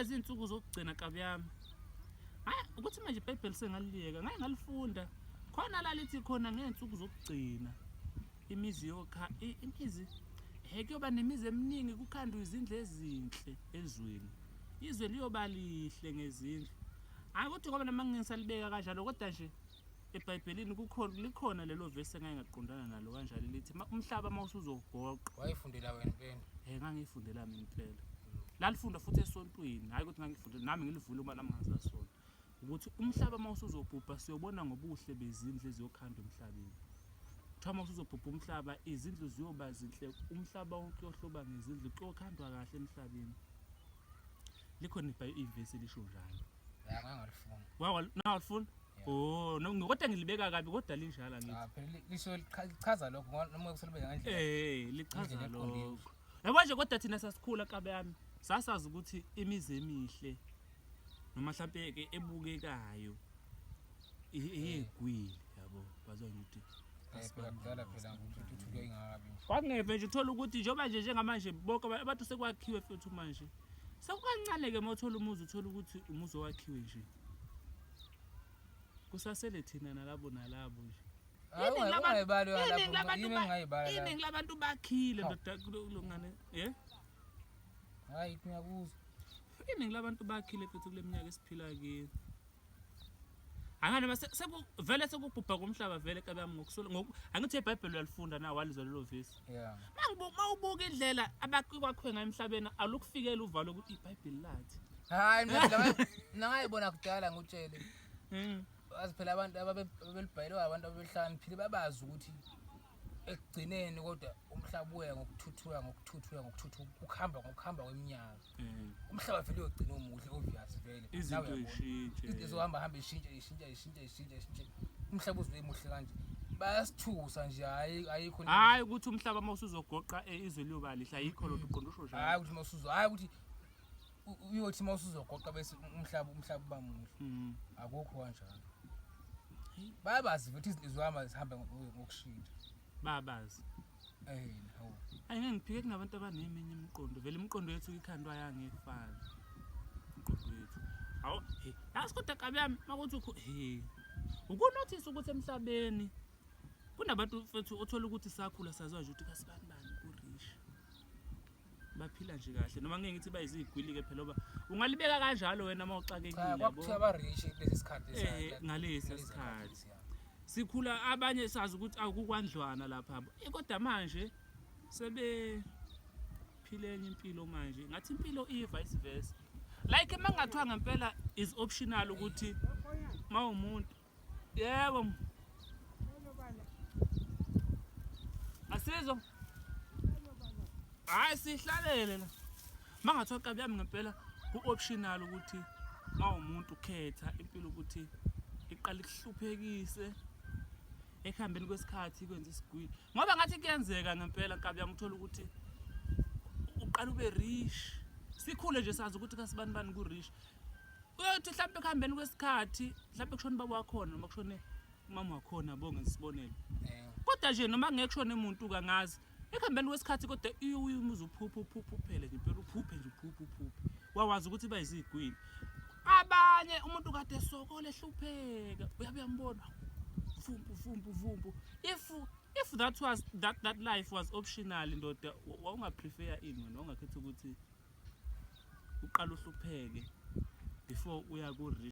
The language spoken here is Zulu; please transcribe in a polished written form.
izinsuku zokugcina kabi yami hayi ukuthi manje iBhayibheli sengaliyeka ngaye ngalifunda khona la lithi khona ngeensuku zokugcina imizi imizi kuyoba nemizi eminingi kukhandwe izindlu ezinhle ezweni izwe liyoba lihle ngezindlu hayi ukuthi ngoba nama ngisalibeka kanjalo kodwa nje eBhayibhelini likhona lelo verse engeke ngaqondana nalo kanjalo lithi umhlaba mawusuzogoqa wayifundela wena impela ngangifundela mina impela lalifunda futhi esontweni hayi ukuthi ngangifundela nami ngilivule uma nami ngazasona ukuthi umhlaba mawusuzobhubha siyobona ngobuhle bezindlu eziyokhandwa emhlabeni kuthiwa mawusuzobhubha umhlaba izindlu ziyoba zinhle umhlaba wonke uyohloba ngezindlu kuyokhandwa kahle emhlabeni likhona ivesi elisho njalo ngalifuna oh ngokodwa ngilibeka kabi kodwa linjalo ngithi phela lisho lichaza lokho noma kusolibeka ngendlela lichaza lokho yabo nje kodwa thina sasikhula kabe yami sasazi ukuthi imizi emihle noma mhlambe ke ebukekayo egwili yabo bazwa ngithi asibadala phela ngithuthuke ingabi kwangeve nje uthola ukuthi njengoba nje njengamanje bonke abantu sekwakhiwe futhi manje sekukancane ke mawuthola umuzi uthola ukuthi umuzi owakhiwe nje kusasele thina nalabo nje iningi labantu bakhile ndoda kulungane hayi ngiyakuzwa iningi labantu bakhile futhi kule minyaka esiphila kiyo angane mase vele sekubhubha komhlaba vele kabami ngokusola angithi iBhayibheli uyalifunda na walizwa lelo verse mawubuka indlela abakwakhiwe ngayo emhlabeni alukufikela uvalo ukuthi iBhayibheli lathi hayi nangayibona kudala ngutshele azi phela abantu ababelibhayilwe abantu abehlaniphile babazi ukuthi ekugcineni kodwa umhlaba uya ngokuthuthuka ukuhamba kweminyaka umhlaba vele uyogcina umuhle obvious vele izinto ishintshe izinto hamba ishintshe umhlaba uzobe muhle kanje bayasithusa nje ayikho hayi ukuthi umhlaba mawusuzogoqa izwe liyoba lihle ayikho lokho uqonda usho njalo hayi ukuthi mawusuzogoqa uyothi mawusuzogoqa bese umhlaba uba muhle akukho kanjalo bayabazi futhi izinto zihamba ngokushintsha bayabazi hawo ngeke ngiphike kunabantu abaneminye imiqondo vele imiqondo yethu ikhandwa yangefana imiqondo yethu hawo yasikude kabi yami makuthi ukunothisa ukuthi emhlabeni kunabantu futhi othola ukuthi sakhula saziwa nje ukuthi kasibani kurish baphila nje kahle noma ngeke ngithi bayizigwili ke phela ngoba ungalibeka kanjalo wena mawuxakekile yabo kwakuthiwa ba rich kulesi sikhathi ngalesi sikhathi sikhula abanye sazi ukuthi akukwandlwana lapha kodwa manje sebe philenya impilo manje ngathi impilo vice versa like mangathiwa ngempela is optional ukuthi mawumuntu yebo asizo hayi sihlalele la mangathiwa kabi yami ngempela ku-optional ukuthi mawumuntu ukhetha impilo ukuthi iqala ikuhluphekise ekuhambeni kwesikhathi kwenza isigwili ngoba ngathi kuyenzeka ngempela kabi yami uthola ukuthi uqala ube rich sikhule nje sazi ukuthi kasibani ku-rich uyothi mhlawumbe ekuhambeni kwesikhathi mhlawumbe kushona baba wakhona noma kushone umama wakhona bonge isibonelo kodwa nje noma ngeke kushone umuntu kangazi ekuhambeni kwesikhathi kodwa umuzi uphuphuphele nje impela uphuphe nje uphuphe wawazi ukuthi bayizigwili abanye umuntu kade esokole ehlupheka uyambona vumbu if that life was optional ndoda wawunga prefer ini wena ungakhetha ukuthi uqala uhlupheke before uya ku